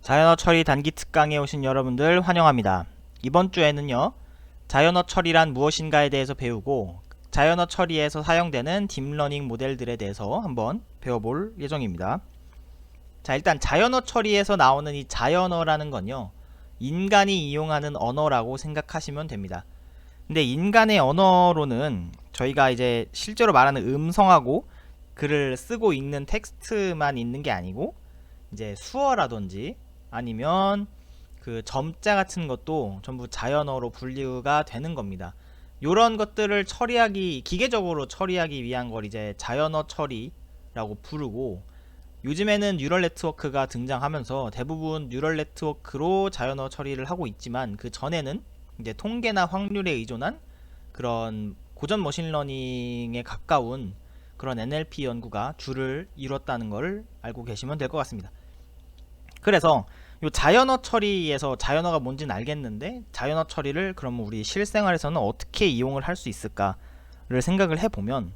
자연어 처리 단기 특강에 오신 여러분들 환영합니다. 이번 주에는요, 자연어 처리란 무엇인가에 대해서 배우고 자연어 처리에서 사용되는 딥러닝 모델들에 대해서 한번 배워볼 예정입니다. 자, 일단 자연어 처리에서 나오는 이 자연어라는 건요, 인간이 이용하는 언어라고 생각하시면 됩니다. 근데 인간의 언어로는 저희가 이제 실제로 말하는 음성하고 글을 쓰고 읽는 텍스트만 있는 게 아니고 이제 수어라든지 아니면 그 점자 같은 것도 전부 자연어로 분류가 되는 겁니다. 요런 것들을 처리하기, 기계적으로 처리하기 위한 걸 이제 자연어 처리라고 부르고, 요즘에는 뉴럴 네트워크가 등장하면서 대부분 뉴럴 네트워크로 자연어 처리를 하고 있지만, 그 전에는 이제 통계나 확률에 의존한 그런 고전 머신러닝에 가까운 그런 NLP 연구가 주를 이뤘다는 걸 알고 계시면 될 것 같습니다. 그래서 요 자연어 처리에서 자연어가 뭔지는 알겠는데, 자연어 처리를 그럼 우리 실생활에서는 어떻게 이용을 할 수 있을까를 생각을 해보면,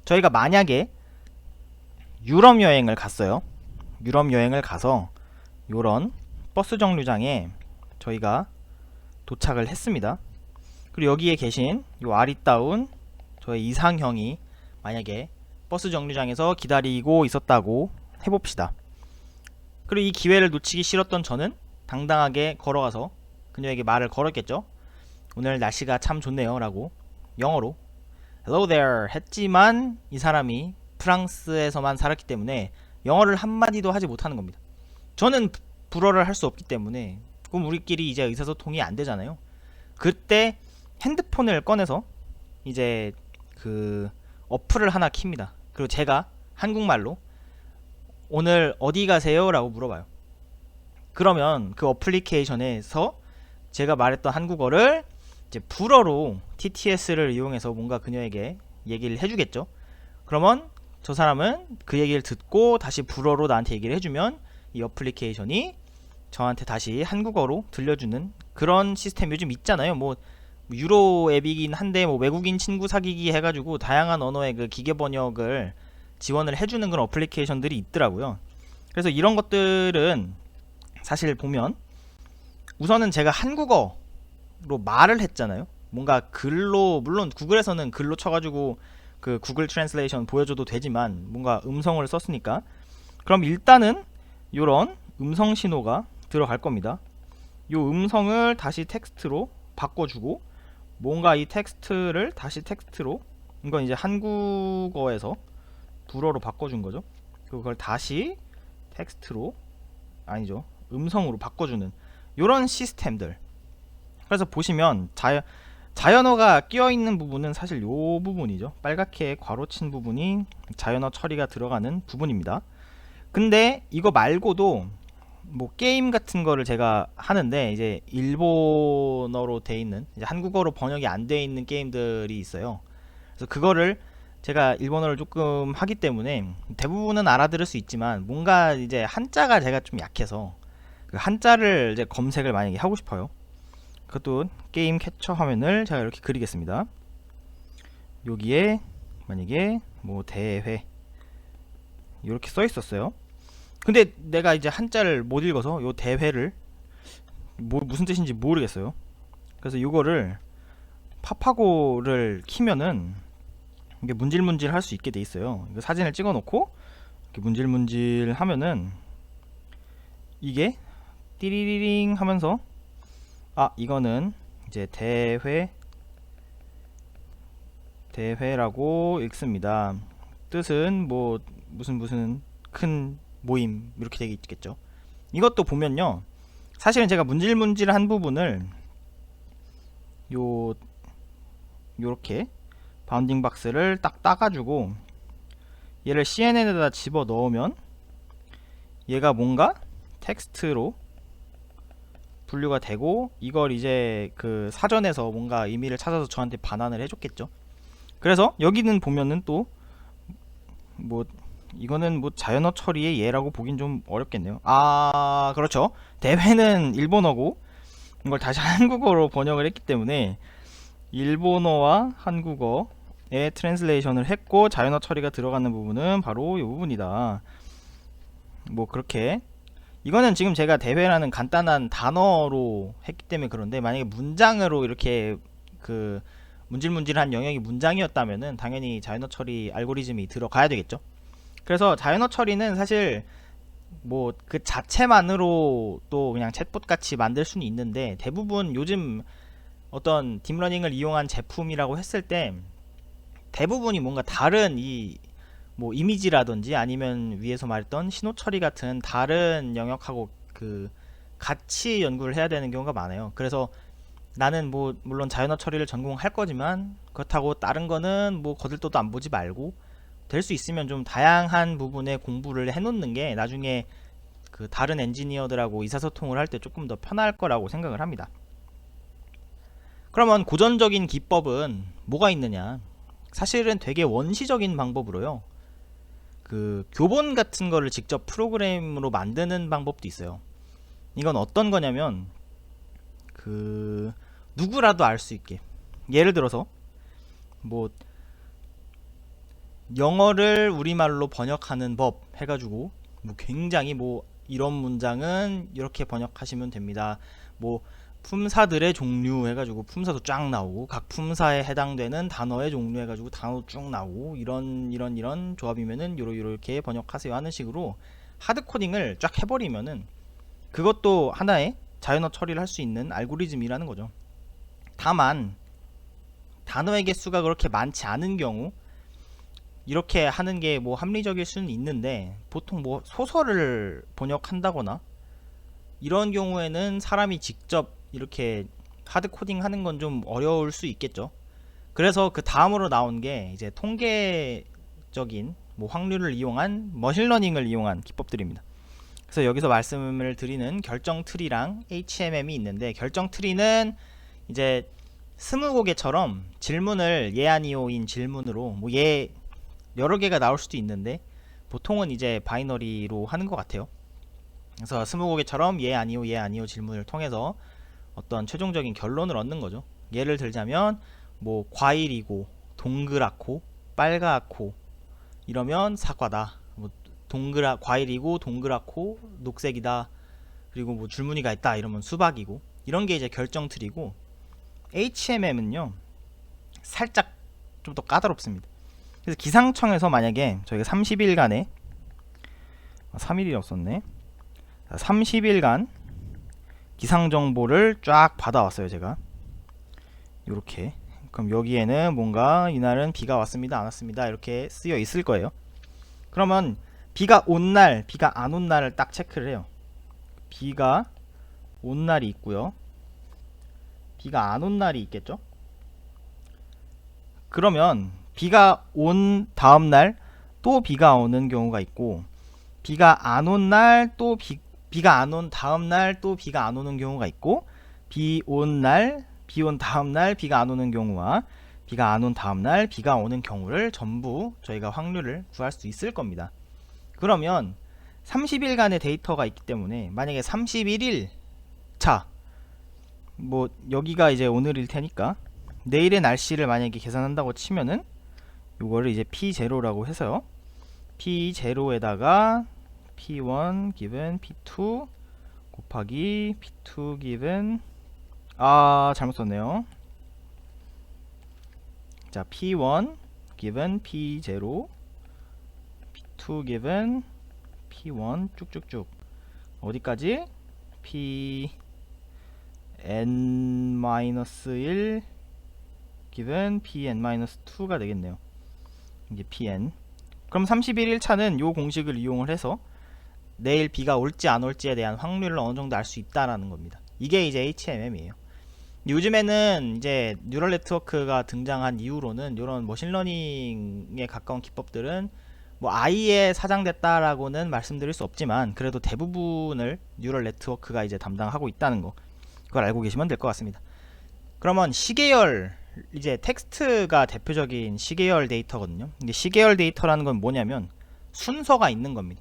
저희가 만약에 유럽 여행을 갔어요. 유럽 여행을 가서 요런 버스 정류장에 저희가 도착을 했습니다. 그리고 여기에 계신 요 아리따운 저의 이상형이 만약에 버스 정류장에서 기다리고 있었다고 해봅시다. 그리고 이 기회를 놓치기 싫었던 저는 당당하게 걸어가서 그녀에게 말을 걸었겠죠. 오늘 날씨가 참 좋네요 라고 영어로 Hello there 했지만, 이 사람이 프랑스에서만 살았기 때문에 영어를 한마디도 하지 못하는 겁니다. 저는 불어를 할 수 없기 때문에 그럼 우리끼리 이제 의사소통이 안 되잖아요. 그때 핸드폰을 꺼내서 이제 그 어플을 하나 킵니다. 그리고 제가 한국말로 오늘 어디 가세요? 라고 물어봐요. 그러면 그 어플리케이션에서 제가 말했던 한국어를 이제 불어로 TTS를 이용해서 뭔가 그녀에게 얘기를 해주겠죠. 그러면 저 사람은 그 얘기를 듣고 다시 불어로 나한테 얘기를 해주면 이 어플리케이션이 저한테 다시 한국어로 들려주는 그런 시스템 요즘 있잖아요. 뭐 유로 앱이긴 한데 뭐 외국인 친구 사귀기 해가지고 다양한 언어의 그 기계 번역을 지원을 해주는 그런 어플리케이션들이 있더라고요. 그래서 이런 것들은 사실 보면 우선은 제가 한국어로 말을 했잖아요. 뭔가 글로, 물론 구글에서는 글로 쳐가지고 그 구글 트랜슬레이션 보여줘도 되지만 뭔가 음성을 썼으니까, 그럼 일단은 요런 음성 신호가 들어갈 겁니다. 요 음성을 다시 텍스트로 바꿔주고, 뭔가 이 텍스트를 다시 텍스트로, 이건 이제 한국어에서 불어로 바꿔준 거죠. 그걸 다시 텍스트로, 아니죠, 음성으로 바꿔주는 요런 시스템들. 그래서 보시면 자연어가 끼어있는 부분은 사실 요 부분이죠. 빨갛게 괄호친 부분이 자연어 처리가 들어가는 부분입니다. 근데 이거 말고도 뭐 게임 같은 거를 제가 하는데 이제 일본어로 돼 있는, 이제 한국어로 번역이 안 돼 있는 게임들이 있어요. 그래서 그거를 제가 일본어를 조금 하기 때문에 대부분은 알아들을 수 있지만, 뭔가 이제 한자가 제가 좀 약해서 그 한자를 이제 검색을 만약에 하고 싶어요. 그것도 게임 캡처 화면을 제가 이렇게 그리겠습니다. 여기에 만약에 뭐 대회 이렇게 써 있었어요. 근데 내가 이제 한자를 못 읽어서 요 대회를 무슨 뜻인지 모르겠어요. 그래서 이거를 파파고를 키면은 이게 문질문질 할 수 있게 돼 있어요. 이거 사진을 찍어 놓고 이렇게 문질문질 하면은 이게 띠리리링 하면서, 아, 이거는 이제 대회라고 읽습니다. 뜻은 뭐 무슨 큰 모임 이렇게 되어 있겠죠. 이것도 보면요, 사실은 제가 문질문질한 부분을 요렇게 바운딩 박스를 딱 따가지고 얘를 CNN에다 집어 넣으면 얘가 뭔가 텍스트로 분류가 되고, 이걸 이제 그 사전에서 뭔가 의미를 찾아서 저한테 반환을 해줬겠죠. 그래서 여기는 보면은 또 뭐 이거는 뭐 자연어 처리의 예라고 보긴 좀 어렵겠네요. 아, 그렇죠. 대회는 일본어고 이걸 다시 한국어로 번역을 했기 때문에 일본어와 한국어에 트랜슬레이션을 했고, 자연어 처리가 들어가는 부분은 바로 이 부분이다. 뭐 그렇게 이거는 지금 제가 대회라는 간단한 단어로 했기 때문에 그런데, 만약에 문장으로 이렇게 그 문질문질한 영역이 문장이었다면은 당연히 자연어 처리 알고리즘이 들어가야 되겠죠. 그래서 자연어 처리는 사실 뭐 그 자체만으로 또 그냥 챗봇 같이 만들 수는 있는데, 대부분 요즘 어떤 딥러닝을 이용한 제품이라고 했을 때 대부분이 뭔가 다른 이 뭐 이미지라든지 아니면 위에서 말했던 신호 처리 같은 다른 영역하고 그 같이 연구를 해야 되는 경우가 많아요. 그래서 나는 뭐 물론 자연어 처리를 전공할 거지만 그렇다고 다른 거는 뭐 거들떠도 안 보지 말고, 될 수 있으면 좀 다양한 부분에 공부를 해놓는 게 나중에 그 다른 엔지니어들하고 의사소통을 할 때 조금 더 편할 거라고 생각을 합니다. 그러면 고전적인 기법은 뭐가 있느냐? 사실은 되게 원시적인 방법으로요, 그 교본 같은 거를 직접 프로그램으로 만드는 방법도 있어요. 이건 어떤 거냐면 그 누구라도 알 수 있게, 예를 들어서 뭐 영어를 우리말로 번역하는 법 해가지고 뭐 굉장히 뭐 이런 문장은 이렇게 번역하시면 됩니다. 뭐 품사들의 종류 해가지고 품사도 쫙 나오고, 각 품사에 해당되는 단어의 종류 해가지고 단어도 쭉 나오고, 이런 조합이면은 요렇게 번역하세요 하는 식으로 하드코딩을 쫙 해버리면은 그것도 하나의 자연어 처리를 할 수 있는 알고리즘이라는 거죠. 다만 단어의 개수가 그렇게 많지 않은 경우 이렇게 하는 게 뭐 합리적일 수는 있는데, 보통 뭐 소설을 번역한다거나 이런 경우에는 사람이 직접 이렇게 하드 코딩 하는 건 좀 어려울 수 있겠죠. 그래서 그 다음으로 나온 게 이제 통계적인 뭐 확률을 이용한 머신러닝을 이용한 기법들입니다. 그래서 여기서 말씀을 드리는 결정 트리랑 HMM이 있는데, 결정 트리는 이제 스무고개처럼 질문을 예 아니오인 질문으로 뭐 예 여러 개가 나올 수도 있는데 보통은 이제 바이너리로 하는 것 같아요. 그래서 스무고개처럼 예 아니오 질문을 통해서 어떤 최종적인 결론을 얻는 거죠. 예를 들자면 뭐 과일이고 동그랗고 빨갛고 이러면 사과다. 뭐 과일이고 동그랗고 녹색이다. 그리고 뭐 줄무늬가 있다 이러면 수박이고, 이런 게 이제 결정 트리고, HMM은요 살짝 좀 더 까다롭습니다. 그래서 기상청에서 만약에 저희가 30일간에 3일이 없었네. 30일간 기상정보를 쫙 받아왔어요 제가. 요렇게. 그럼 여기에는 뭔가 이날은 비가 왔습니다 안 왔습니다 이렇게 쓰여 있을 거예요. 그러면 비가 온 날 비가 안 온 날을 딱 체크를 해요. 비가 온 날이 있고요, 비가 안 온 날이 있겠죠. 그러면 비가 온 다음날 또 비가 오는 경우가 있고, 비가 안 온 날 또 비가 안 온 다음날 또 비가 안 오는 경우가 있고, 비 온 다음날 비가 안 오는 경우와 비가 안 온 다음날 비가 오는 경우를 전부 저희가 확률을 구할 수 있을 겁니다. 그러면 30일간의 데이터가 있기 때문에 만약에 31일 자, 뭐 여기가 이제 오늘일 테니까 내일의 날씨를 만약에 계산한다고 치면은 요거를 이제 P0라고 해서요, P0에다가 P1 given P2 곱하기 P2 given 잘못 썼네요. 자, P1 given P0 P2 given P1 쭉쭉쭉 어디까지? Pn-1 given Pn-2가 되겠네요. 이게 Pn. 그럼 31일 차는 요 공식을 이용을 해서 내일 비가 올지 안 올지에 대한 확률을 어느 정도 알 수 있다라는 겁니다. 이게 이제 HMM이에요. 요즘에는 이제 뉴럴 네트워크가 등장한 이후로는 이런 머신러닝에 가까운 기법들은 뭐 아예 사장됐다라고는 말씀드릴 수 없지만 그래도 대부분을 뉴럴 네트워크가 이제 담당하고 있다는 거, 그걸 알고 계시면 될 것 같습니다. 그러면 시계열, 이제 텍스트가 대표적인 시계열 데이터거든요. 근데 시계열 데이터라는 건 뭐냐면 순서가 있는 겁니다.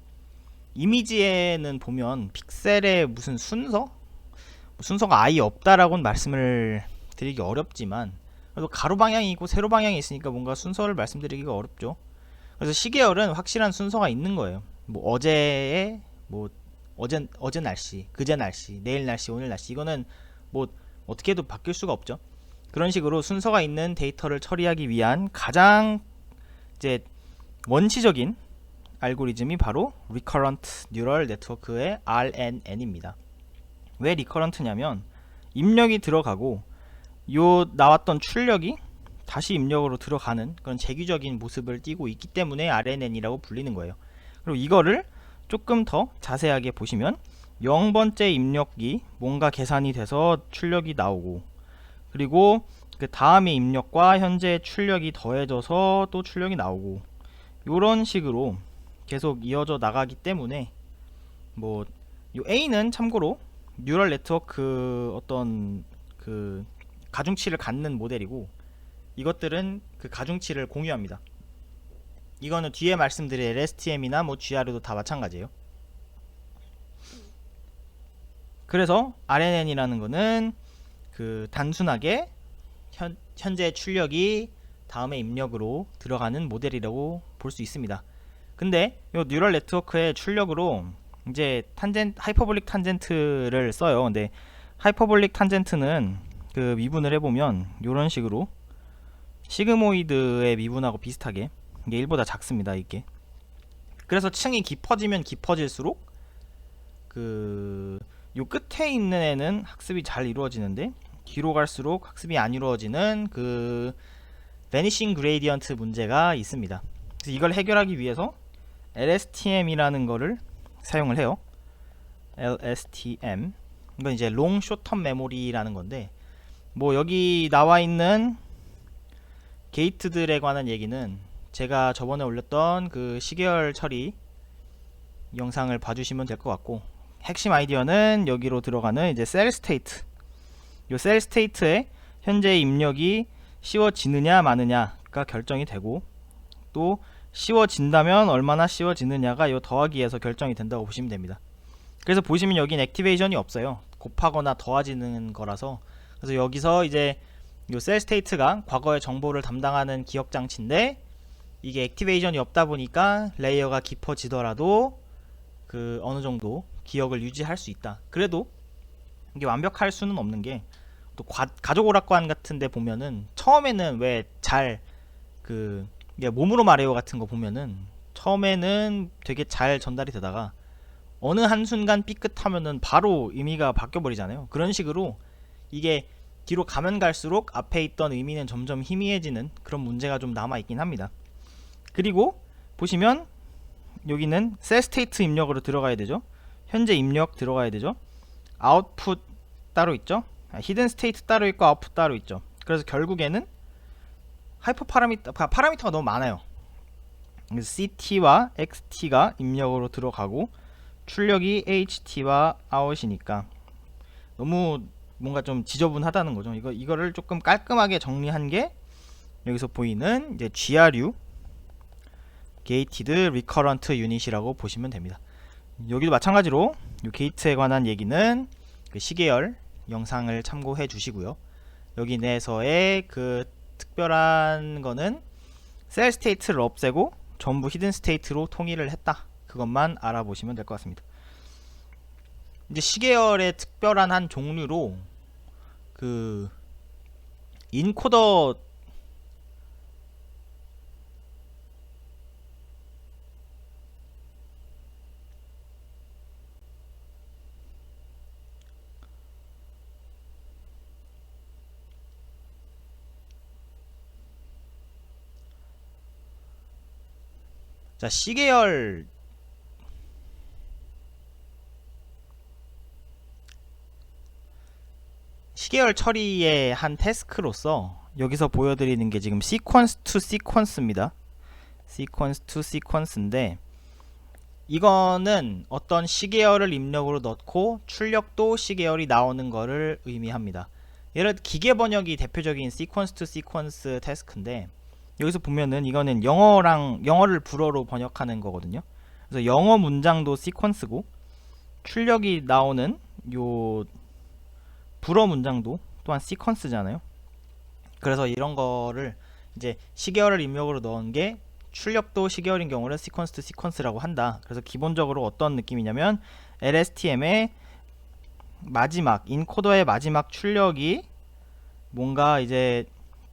이미지에는 보면 픽셀에 무슨 순서가 아예 없다라고는 말씀을 드리기 어렵지만, 그래도 가로 방향이 있고 세로 방향이 있으니까 뭔가 순서를 말씀드리기가 어렵죠. 그래서 시계열은 확실한 순서가 있는 거예요. 뭐 어제의 뭐 어제 날씨, 그제 날씨, 내일 날씨, 오늘 날씨, 이거는 뭐 어떻게 해도 바뀔 수가 없죠. 그런 식으로 순서가 있는 데이터를 처리하기 위한 가장 이제 원시적인 알고리즘이 바로 Recurrent Neural Network의 RNN입니다. 왜 Recurrent냐면 입력이 들어가고 요 나왔던 출력이 다시 입력으로 들어가는 그런 재규적인 모습을 띠고 있기 때문에 RNN이라고 불리는 거예요. 그리고 이거를 조금 더 자세하게 보시면 0번째 입력이 뭔가 계산이 돼서 출력이 나오고, 그리고 그 다음에 입력과 현재 출력이 더해져서 또 출력이 나오고, 이런 식으로 계속 이어져 나가기 때문에 뭐 요 A는 참고로 뉴럴 네트워크 어떤 그 가중치를 갖는 모델이고, 이것들은 그 가중치를 공유합니다. 이거는 뒤에 말씀드릴 LSTM이나 뭐 GR도 다 마찬가지예요. 그래서 RNN이라는 거는 그 단순하게 현재 출력이 다음에 입력으로 들어가는 모델이라고 볼 수 있습니다. 근데 이 뉴럴 네트워크의 출력으로 이제 하이퍼볼릭 탄젠트를 써요. 근데 하이퍼볼릭 탄젠트는 그 미분을 해보면 이런 식으로 시그모이드의 미분하고 비슷하게 이게 1보다 작습니다. 이게 그래서 층이 깊어지면 깊어질수록 그 요 끝에 있는 애는 학습이 잘 이루어지는데 뒤로 갈수록 학습이 안 이루어지는 그 베니싱 그레이디언트 문제가 있습니다. 그래서 이걸 해결하기 위해서 LSTM이라는 거를 사용을 해요. LSTM, 이건 이제 롱 숏텀 메모리라는 건데, 뭐 여기 나와 있는 게이트들에 관한 얘기는 제가 저번에 올렸던 그 시계열 처리 영상을 봐주시면 될 것 같고, 핵심 아이디어는 여기로 들어가는 이제 셀 스테이트, 요 셀 스테이트에 현재 입력이 쉬워지느냐 마느냐가 결정이 되고, 또 쉬워진다면 얼마나 쉬워지느냐가 요 더하기에서 결정이 된다고 보시면 됩니다. 그래서 보시면 여긴 액티베이션이 없어요. 곱하거나 더해지는 거라서. 그래서 여기서 이제 요 셀 스테이트가 과거의 정보를 담당하는 기억 장치인데, 이게 액티베이션이 없다 보니까 레이어가 깊어지더라도 그 어느 정도 기억을 유지할 수 있다. 그래도 이게 완벽할 수는 없는 게, 또 가족 오락관 같은데 보면은 처음에는 왜 잘 그 몸으로 말해요 같은 거 보면은 처음에는 되게 잘 전달이 되다가 어느 한순간 삐끗하면은 바로 의미가 바뀌어 버리잖아요. 그런 식으로 이게 뒤로 가면 갈수록 앞에 있던 의미는 점점 희미해지는 그런 문제가 좀 남아 있긴 합니다. 그리고 보시면 여기는 셀 스테이트 입력으로 들어가야 되죠. 현재 입력 들어가야 되죠. 아웃풋 따로 있죠. 히든 스테이트 따로 있고 아웃풋 따로 있죠. 그래서 결국에는 하이퍼 파라미터가 너무 많아요. CT와 XT가 입력으로 들어가고 출력이 HT와 아웃이니까 너무 뭔가 좀 지저분하다는 거죠. 이거를 조금 깔끔하게 정리한 게 여기서 보이는 이제 GRU 게이티드 리커런트 유닛이라고 보시면 됩니다. 여기도 마찬가지로 이 게이트에 관한 얘기는 그 시계열 영상을 참고해 주시고요. 여기 내에서의 그 특별한 거는 셀 스테이트를 없애고 전부 히든 스테이트로 통일을 했다. 그것만 알아보시면 될 것 같습니다. 이제 시계열의 특별한 한 종류로 그 인코더 자, 시계열 처리의 한 태스크로서 여기서 보여드리는 게 지금 시퀀스 투 시퀀스입니다. 시퀀스 투 시퀀스인데, 이거는 어떤 시계열을 입력으로 넣고 출력도 시계열이 나오는 거를 의미합니다. 예를 들어 기계 번역이 대표적인 시퀀스 투 시퀀스 태스크인데, 여기서 보면은 이거는 영어를 불어로 번역하는 거거든요. 그래서 영어 문장도 시퀀스고 출력이 나오는 요 불어 문장도 또한 시퀀스잖아요. 그래서 이런 거를 이제 시계열을 입력으로 넣은 게 출력도 시계열인 경우를 시퀀스 투 시퀀스라고 한다. 그래서 기본적으로 어떤 느낌이냐면 LSTM의 마지막 인코더의 마지막 출력이 뭔가 이제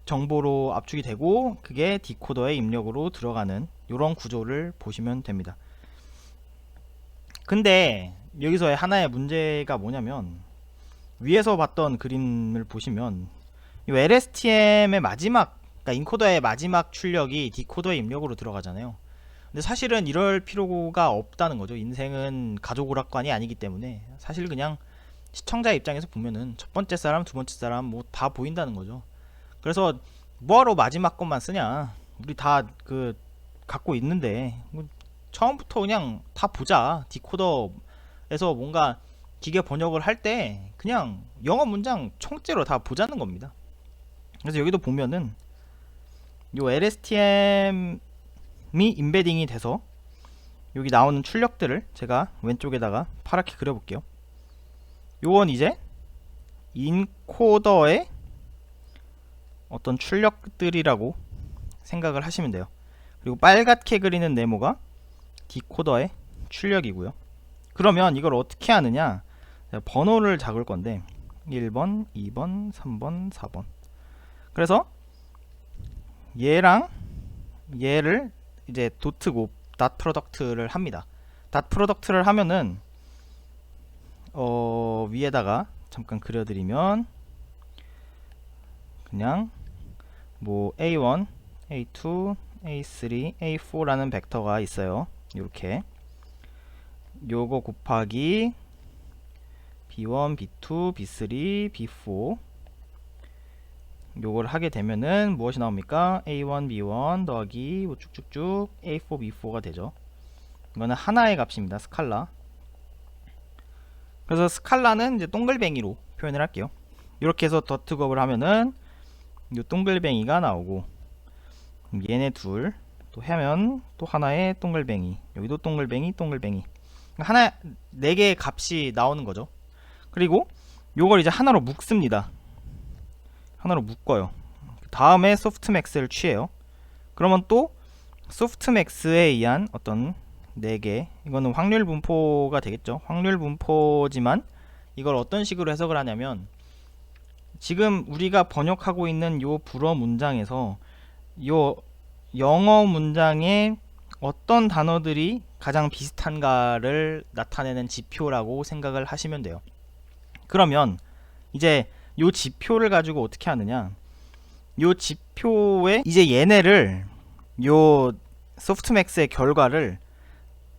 정보로 압축이 되고 그게 디코더의 입력으로 들어가는 이런 구조를 보시면 됩니다. 근데 여기서의 하나의 문제가 뭐냐면 위에서 봤던 그림을 보시면 이 LSTM의 마지막, 그러니까 인코더의 마지막 출력이 디코더의 입력으로 들어가잖아요. 근데 사실은 이럴 필요가 없다는 거죠. 인생은 가족 오락관이 아니기 때문에 사실 그냥 시청자 입장에서 보면은 첫 번째 사람, 두 번째 사람 뭐 다 보인다는 거죠. 그래서 뭐하러 마지막 것만 쓰냐? 우리 다 그 갖고 있는데 뭐 처음부터 그냥 다 보자. 디코더에서 뭔가 기계 번역을 할 때 그냥 영어 문장 총째로 다 보자는 겁니다. 그래서 여기도 보면은 요 LSTM이 임베딩이 돼서 여기 나오는 출력들을 제가 왼쪽에다가 파랗게 그려볼게요. 요건 이제 인코더의 어떤 출력들이라고 생각을 하시면 돼요. 그리고 빨갛게 그리는 네모가 디코더의 출력이고요. 그러면 이걸 어떻게 하느냐, 번호를 적을 건데 1번, 2번, 3번, 4번. 그래서 얘랑 얘를 이제 도트고 닷 프로덕트를 합니다. 닷 프로덕트를 하면은 위에다가 잠깐 그려드리면 그냥 뭐 A1, A2, A3, A4라는 벡터가 있어요. 이렇게 요거 곱하기 B1, B2, B3, B4 요걸 하게 되면은 무엇이 나옵니까? A1, B1 더하기 뭐 쭉쭉쭉 A4, B4가 되죠. 이거는 하나의 값입니다. 스칼라. 그래서 스칼라는 이제 동글뱅이로 표현을 할게요. 이렇게 해서 더트곱을 하면은 요 동글뱅이가 나오고, 얘네 둘 또 하면 또 하나의 동글뱅이, 여기도 동글뱅이, 동글뱅이, 하나 4개의 값이 나오는 거죠. 그리고 요걸 이제 하나로 묶습니다. 하나로 묶어요. 다음에 소프트맥스를 취해요. 그러면 또 소프트맥스에 의한 어떤 4개, 이거는 확률 분포가 되겠죠. 확률 분포지만 이걸 어떤 식으로 해석을 하냐면, 지금 우리가 번역하고 있는 요 불어 문장에서 요 영어 문장에 어떤 단어들이 가장 비슷한가를 나타내는 지표라고 생각을 하시면 돼요. 그러면 이제 요 지표를 가지고 어떻게 하느냐, 요 지표에 이제 얘네를 요 소프트맥스의 결과를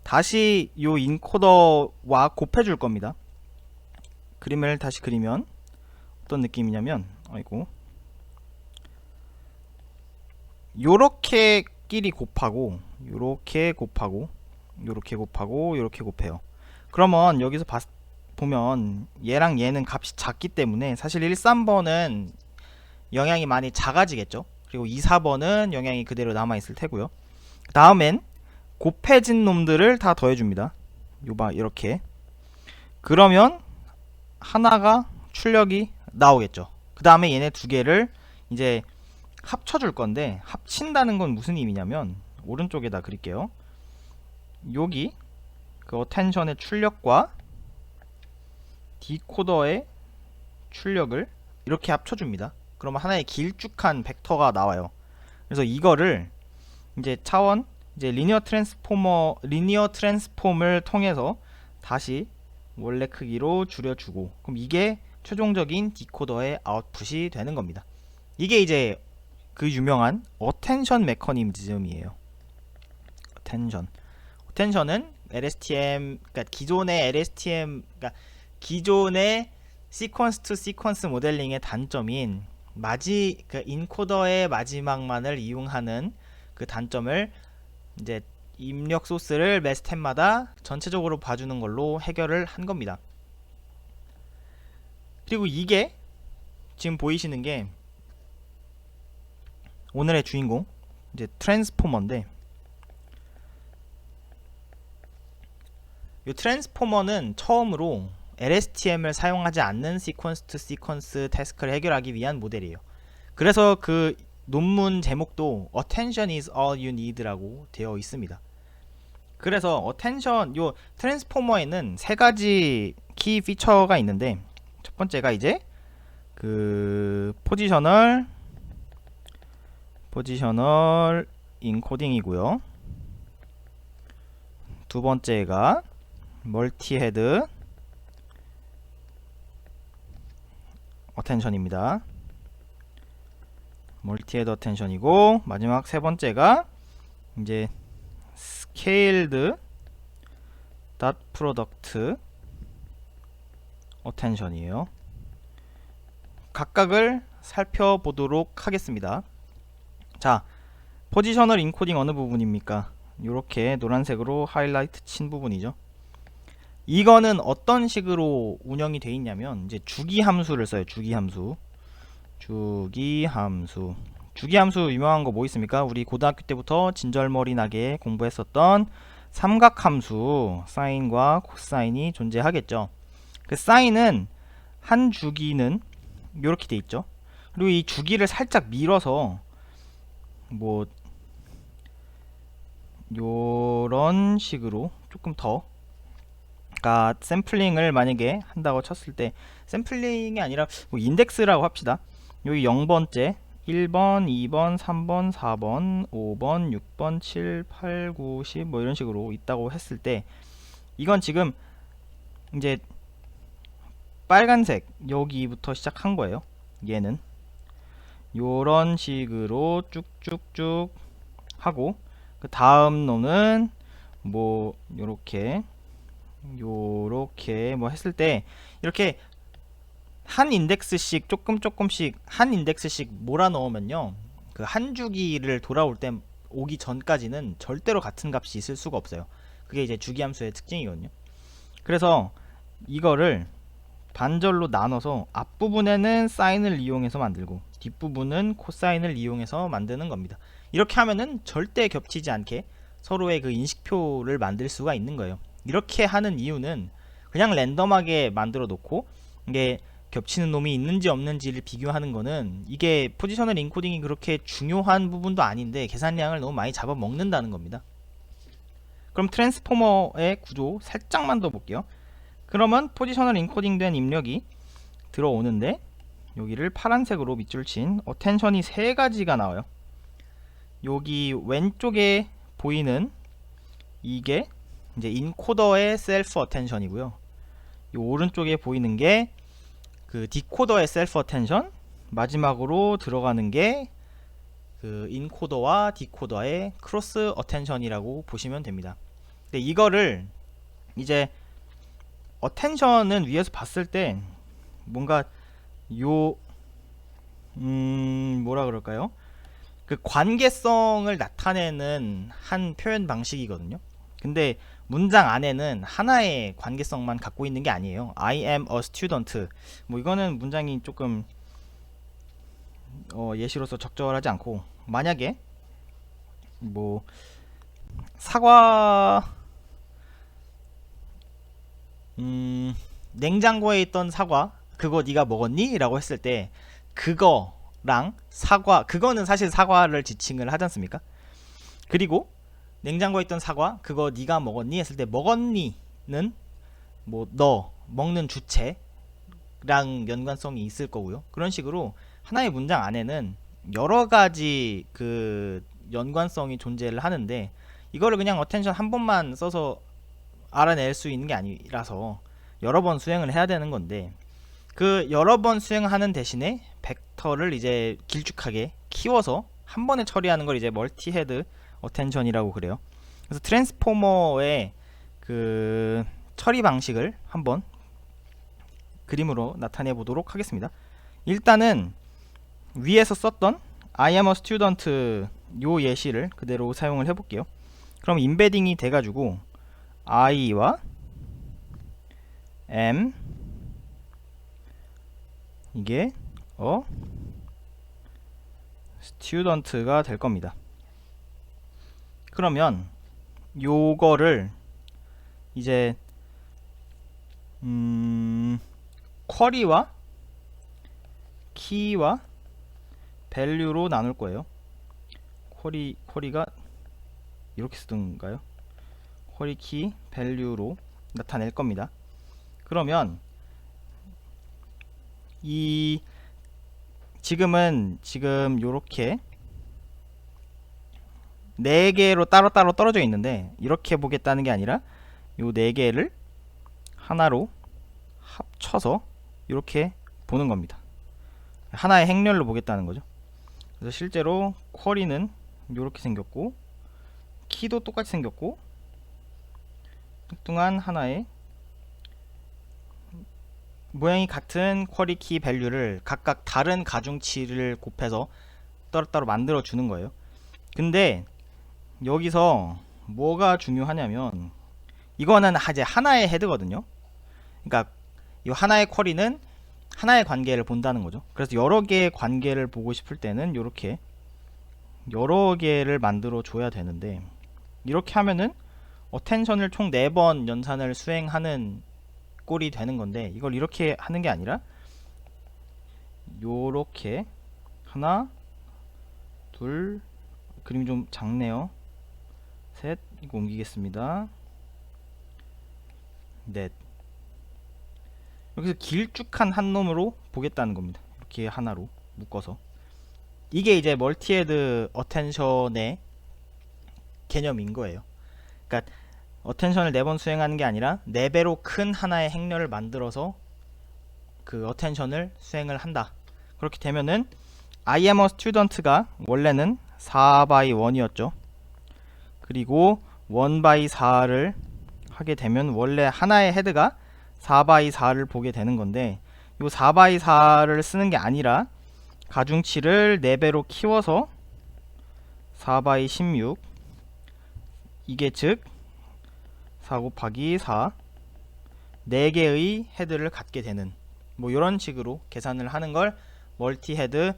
다시 요 인코더와 곱해줄 겁니다. 그림을 다시 그리면 어떤 느낌이냐면, 아이고, 요렇게 끼리 곱하고 요렇게 곱하고 요렇게 곱하고 요렇게 곱해요. 그러면 여기서 보면 얘랑 얘는 값이 작기 때문에 사실 1, 3번은 영향이 많이 작아지겠죠. 그리고 2, 4번은 영향이 그대로 남아있을 테고요. 다음엔 곱해진 놈들을 다 더해줍니다. 요봐 이렇게. 그러면 하나가 출력이 나오겠죠. 그 다음에 얘네 두 개를 이제 합쳐줄 건데, 합친다는 건 무슨 의미냐면, 오른쪽에다 그릴게요. 여기 그 어텐션의 출력과 디코더의 출력을 이렇게 합쳐줍니다. 그러면 하나의 길쭉한 벡터가 나와요. 그래서 이거를 이제 차원 이제 리니어 트랜스폼을 통해서 다시 원래 크기로 줄여주고, 그럼 이게 최종적인 디코더의 아웃풋이 되는 겁니다. 이게 이제 그 유명한 어텐션 메커니즘이에요. 어텐션은 LSTM, 그러니까 기존의 LSTM, 그러니까 기존의 시퀀스 투 시퀀스 모델링의 단점인 그 인코더의 마지막만을 이용하는 그 단점을 이제 입력 소스를 매 스텝마다 전체적으로 봐주는 걸로 해결을 한 겁니다. 그리고 이게 지금 보이시는 게 오늘의 주인공, 이제 트랜스포머인데, 이 트랜스포머는 처음으로 LSTM을 사용하지 않는 시퀀스 투 시퀀스 태스크를 해결하기 위한 모델이에요. 그래서 그 논문 제목도 Attention is all you need라고 되어 있습니다. 그래서 어텐션 요 트랜스포머에는 세 가지 키 피처가 있는데, 첫 번째가 이제 그 포지셔널 인코딩이고요. 두 번째가 멀티 헤드 어텐션입니다. 멀티 헤드 어텐션이고, 마지막 세 번째가 이제 스케일드 닷 프로덕트 어텐션이에요. 각각을 살펴보도록 하겠습니다. 자, 포지셔널 인코딩 어느 부분입니까? 이렇게 노란색으로 하이라이트 친 부분이죠. 이거는 어떤 식으로 운영이 되어 있냐면, 이제 주기 함수를 써요. 주기 함수 유명한 거 뭐 있습니까? 우리 고등학교 때부터 진절머리 나게 공부했었던 삼각함수 사인과 코사인이 존재하겠죠. 그 사인은 한 주기는 이렇게 돼 있죠. 그리고 이 주기를 살짝 밀어서 뭐 요런 식으로 조금 더, 그러니까 샘플링을 만약에 한다고 쳤을 때, 샘플링이 아니라 뭐 인덱스라고 합시다. 여기 0번째 1번, 2번, 3번, 4번, 5번, 6번, 7, 8, 9, 10 뭐 이런 식으로 있다고 했을 때, 이건 지금 이제 빨간색 여기부터 시작한 거예요. 얘는 요런 식으로 쭉쭉쭉 하고, 그 다음 놈은 뭐 요렇게 뭐 했을 때, 이렇게 한 인덱스씩 조금씩 한 인덱스씩 몰아 넣으면요, 그 한 주기를 돌아올 때 오기 전까지는 절대로 같은 값이 있을 수가 없어요. 그게 이제 주기 함수의 특징이거든요. 그래서 이거를 반절로 나눠서 앞부분에는 사인을 이용해서 만들고 뒷부분은 코사인을 이용해서 만드는 겁니다. 이렇게 하면은 절대 겹치지 않게 서로의 그 인식표를 만들 수가 있는 거예요. 이렇게 하는 이유는 그냥 랜덤하게 만들어 놓고 이게 겹치는 놈이 있는지 없는지를 비교하는 거는, 이게 포지셔널 인코딩이 그렇게 중요한 부분도 아닌데 계산량을 너무 많이 잡아먹는다는 겁니다. 그럼 트랜스포머의 구조 살짝만 더 볼게요. 그러면 포지셔널 인코딩 된 입력이 들어오는데, 여기를 파란색으로 밑줄 친 어텐션이 세 가지가 나와요. 여기 왼쪽에 보이는 이게 이제 인코더의 셀프 어텐션이고요. 이 오른쪽에 보이는 게 그 디코더의 셀프 어텐션, 마지막으로 들어가는 게 그 인코더와 디코더의 크로스 어텐션이라고 보시면 됩니다. 근데 이거를 이제 어텐션은 위에서 봤을 때 뭔가 요 뭐라 그럴까요? 그 관계성을 나타내는 한 표현 방식이거든요. 근데 문장 안에는 하나의 관계성만 갖고 있는 게 아니에요. I am a student. 뭐 이거는 문장이 조금 예시로서 적절하지 않고, 만약에 뭐 사과, 냉장고에 있던 사과 그거 네가 먹었니? 라고 했을 때, 그거랑 사과, 그거는 사실 사과를 지칭을 하지 않습니까? 그리고 냉장고에 있던 사과 그거 네가 먹었니? 했을 때 먹었니는 뭐 너 먹는 주체랑 연관성이 있을 거고요. 그런 식으로 하나의 문장 안에는 여러 가지 그 연관성이 존재를 하는데, 이거를 그냥 어텐션 한 번만 써서 알아낼 수 있는 게 아니라서 여러 번 수행을 해야 되는 건데, 그 여러 번 수행하는 대신에 벡터를 이제 길쭉하게 키워서 한 번에 처리하는 걸 이제 멀티 헤드 어텐션이라고 그래요. 그래서 트랜스포머의 그 처리 방식을 한번 그림으로 나타내 보도록 하겠습니다. 일단은 위에서 썼던 I am a student 요 예시를 그대로 사용을 해볼게요. 그럼 인베딩이 돼가지고 I와 am 이게 student가 될 겁니다. 그러면 요거를 이제 쿼리와 키와 밸류로 나눌 거예요. 쿼리가 이렇게 쓰던가요? 쿼리 키 밸류로 나타낼 겁니다. 그러면 지금 요렇게 4개로 따로따로 떨어져 있는데, 이렇게 보겠다는 게 아니라 요 4개를 하나로 합쳐서 이렇게 보는 겁니다. 하나의 행렬로 보겠다는 거죠. 그래서 실제로 쿼리는 이렇게 생겼고, 키도 똑같이 생겼고, 뚱뚱한 하나의 모양이 같은 쿼리 키 밸류를 각각 다른 가중치를 곱해서 따로따로 만들어 주는 거예요. 근데 여기서 뭐가 중요하냐면, 이거는 이제 하나의 헤드거든요. 그러니까 이 하나의 쿼리는 하나의 관계를 본다는 거죠. 그래서 여러 개의 관계를 보고 싶을 때는 이렇게 여러 개를 만들어 줘야 되는데, 이렇게 하면은 어텐션을 총 4번 연산을 수행하는 꼴이 되는 건데, 이걸 이렇게 하는 게 아니라 요렇게 하나, 둘, 그림이 좀 작네요. 셋, 이거 옮기겠습니다. 넷. 여기서 길쭉한 한 놈으로 보겠다는 겁니다. 이렇게 하나로 묶어서. 이게 이제 멀티헤드 어텐션의 개념인 거예요. 그러니까 어텐션을 4번 수행하는 게 아니라 4배로 큰 하나의 행렬을 만들어서 그 어텐션을 수행을 한다. 그렇게 되면은 I am a student가 원래는 4x1이었죠. 그리고 1x4를 하게 되면 원래 하나의 헤드가 4x4를 보게 되는 건데, 이 4x4를 쓰는 게 아니라 가중치를 4배로 키워서 4x16, 이게 즉 4 곱하기 4, 4개의 헤드를 갖게 되는, 뭐 이런 식으로 계산을 하는 걸 멀티 헤드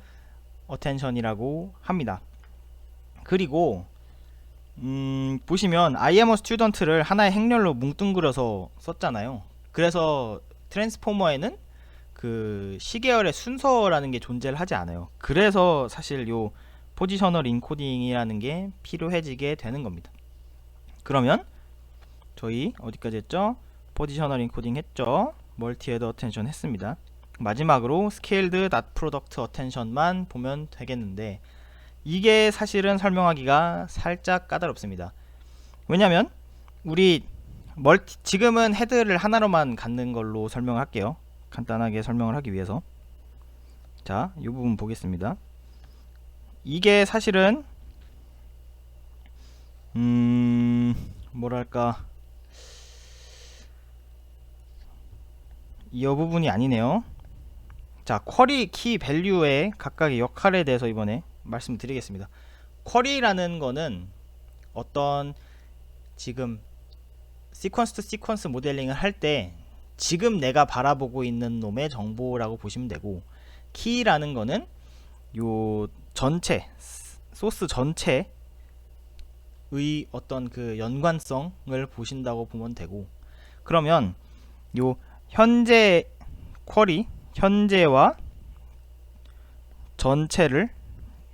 어텐션이라고 합니다. 그리고 보시면 I am a student를 하나의 행렬로 뭉뚱그려서 썼잖아요. 그래서 트랜스포머에는 그 시계열의 순서라는 게 존재를 하지 않아요. 그래서 사실 요 포지셔널 인코딩이라는 게 필요해지게 되는 겁니다. 그러면 저희 어디까지 했죠? 포지셔널 인코딩 했죠? 멀티 헤드 어텐션 했습니다. 마지막으로 스케일드 닷 프로덕트 어텐션만 보면 되겠는데, 이게 사실은 설명하기가 살짝 까다롭습니다. 왜냐면 우리 지금은 헤드를 하나로만 갖는 걸로 설명을 할게요. 간단하게 설명을 하기 위해서. 자, 이 부분 보겠습니다. 이게 사실은 뭐랄까, 이 부분이 아니네요. 자, 쿼리 키 밸류의 각각의 역할에 대해서 이번에 말씀드리겠습니다. 쿼리라는 거는 어떤 지금 시퀀스 투 시퀀스 모델링을 할 때 지금 내가 바라보고 있는 놈의 정보라고 보시면 되고, 키라는 거는 요 전체 소스 전체의 어떤 그 연관성을 보신다고 보면 되고, 그러면 요 현재 쿼리, 현재와 전체를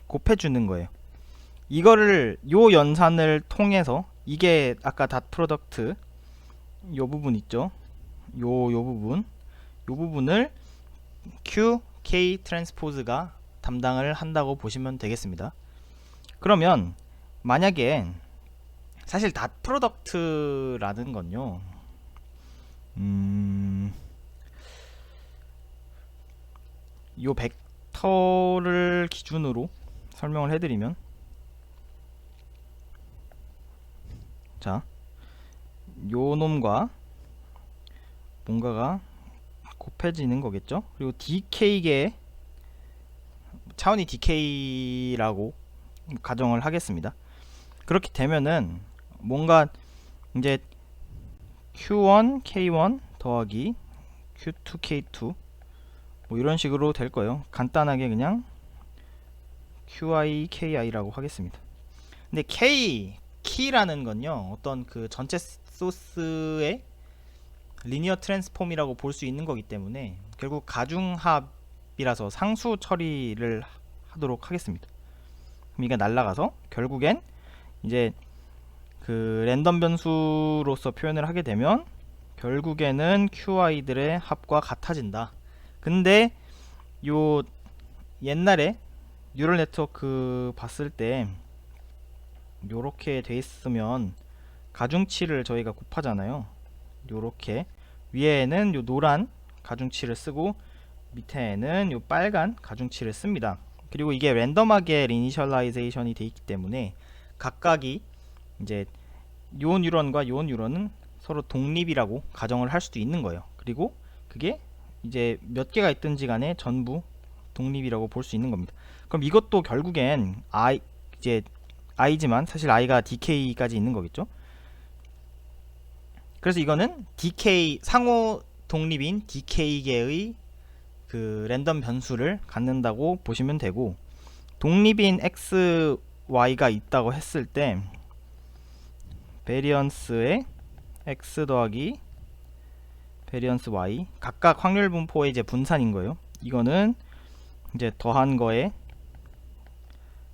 곱해주는 거예요. 이거를 요 연산을 통해서, 이게 아까 닷 프로덕트 요 부분 있죠? 요 부분을 Q, K 트랜스포즈가 담당을 한다고 보시면 되겠습니다. 그러면 만약에 사실 닷 프로덕트라는 건요, 요 벡터를 기준으로 설명을 해드리면, 자, 요 놈과 뭔가가 곱해지는 거겠죠. 그리고 DK의 차원이 DK라고 가정을 하겠습니다. 그렇게 되면은 뭔가 이제 Q1, K1 더하기 Q2, K2 뭐 이런 식으로 될 거예요. 간단하게 그냥 QI, KI라고 하겠습니다. 근데 키라는 건요, 어떤 그 전체 소스의 리니어 트랜스폼이라고 볼 수 있는 거기 때문에 결국 가중합이라서 상수 처리를 하도록 하겠습니다. 그럼 이게 날라가서 결국엔 이제 그 랜덤 변수로서 표현을 하게 되면 결국에는 QI들의 합과 같아진다. 근데 요 옛날에 뉴럴 네트워크 봤을 때 요렇게 돼 있으면 가중치를 저희가 곱하잖아요. 요렇게 위에는 요 노란 가중치를 쓰고 밑에는 요 빨간 가중치를 씁니다. 그리고 이게 랜덤하게 이니셜라이제이션이 돼 있기 때문에 각각이 이제 요 뉴런과 요 뉴런은 서로 독립이라고 가정을 할 수도 있는 거예요. 그리고 그게 이제 몇 개가 있든지 간에 전부 독립이라고 볼 수 있는 겁니다. 그럼 이것도 결국엔 이제 i지만 사실 i가 dk까지 있는 거겠죠. 그래서 이거는 dk 상호 독립인 dk개의 그 랜덤 변수를 갖는다고 보시면 되고, 독립인 x, y가 있다고 했을 때 베리언스의 x 더하기 베리언스 y 각각 확률 분포의 이제 분산인 거예요. 이거는 이제 더한 거에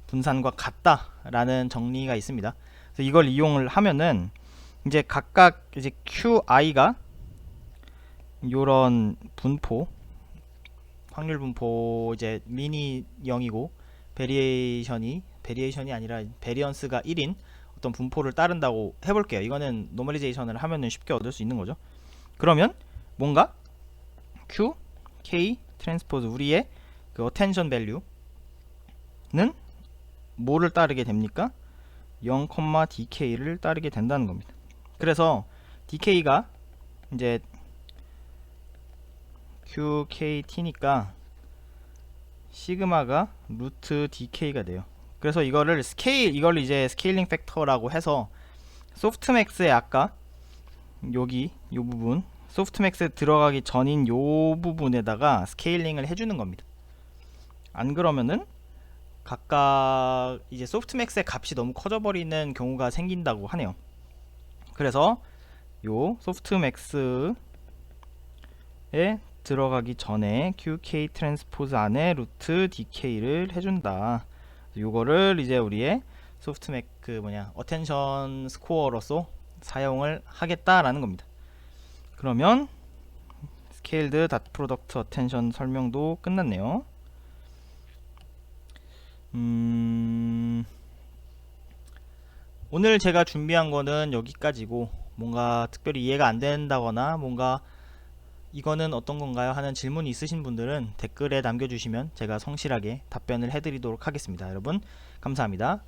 분산과 같다라는 정리가 있습니다. 그래서 이걸 이용을 하면은 이제 각각 이제 QI가 요런 분포 확률 분포 이제 미니 0이고 베리에이션이 아니라 베리언스가 1인 어떤 분포를 따른다고 해볼게요. 이거는 노멀리제이션을 하면은 쉽게 얻을 수 있는 거죠. 그러면 뭔가 Q, K, 트랜스포즈 우리의 그 어텐션 밸류는 뭐를 따르게 됩니까? 0, DK를 따르게 된다는 겁니다. 그래서 DK가 이제 QKT니까 시그마가 루트 DK가 돼요. 그래서 이걸 이제 스케일링 팩터라고 해서 소프트맥스의 아까 여기 요 부분 소프트맥스 들어가기 전인 요 부분에다가 스케일링을 해주는 겁니다. 안 그러면은 각각 이제 소프트맥스의 값이 너무 커져버리는 경우가 생긴다고 하네요. 그래서 요 소프트맥스에 들어가기 전에 QK 트랜스포즈 안에 루트 DK를 해준다. 요거를 이제 우리의 소프트맥 어텐션 스코어로서 사용을 하겠다라는 겁니다. 그러면 스케일드 닷 프로덕트 어텐션 설명도 끝났네요. 오늘 제가 준비한 거는 여기까지고, 뭔가 특별히 이해가 안 된다거나 뭔가 이거는 어떤 건가요 하는 질문이 있으신 분들은 댓글에 남겨주시면 제가 성실하게 답변을 해드리도록 하겠습니다. 여러분 감사합니다.